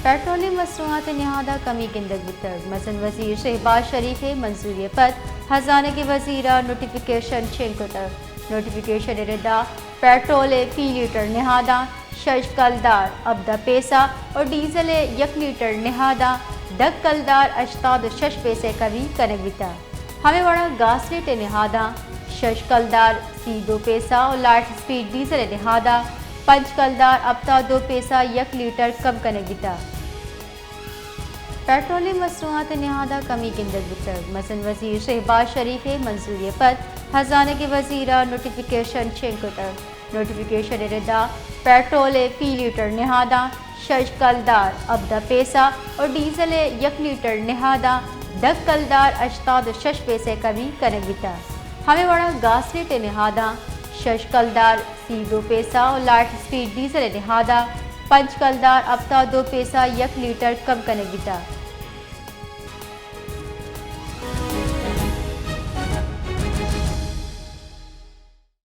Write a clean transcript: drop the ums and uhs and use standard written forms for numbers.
petroleum मसनूआत नहादा कमी गिंदग बितर मसन वजीर शहबाज शरीफ मंजूरी पर खजाने के वजीर नोटिफिकेशन शेंकुतर नोटिफिकेशन रिदा पेट्रोल फी लीटर नहादा शश कलदार अबदा पैसा और डीजल 1 लीटर नहादा दक कलदार अश्ताद शश पैसे कभी कनक बिता हमें बड़ा गास रेट नहादा शश कलदार सी 2 पैसा और लाइट स्पीड डीजल नहादा पंच कलदार अबता 2 पैसा 1 लीटर कम कनक बिता पेट्रोलियम मसनूआत नहादा कमी गिंदग बितर मसन वजीर शहबाज शरीफ मंजूरी पर खजाने के वजीर नोटिफिकेशन शेंकुतर नोटिफिकेशन रिदा पेट्रोल फी लीटर नहादा शश कलदार अबदा पैसा और डीजल 1 लीटर नहादा दक कलदार अश्ताद शश पैसे कभी कनक बिता हमें बड़ा गास रेट नहादा शश कलदार सी 2 पैसा और लाइट स्पीड डीजल नहादा पंच कलदार अबता 2 पैसा 1 लीटर कम कनक बिता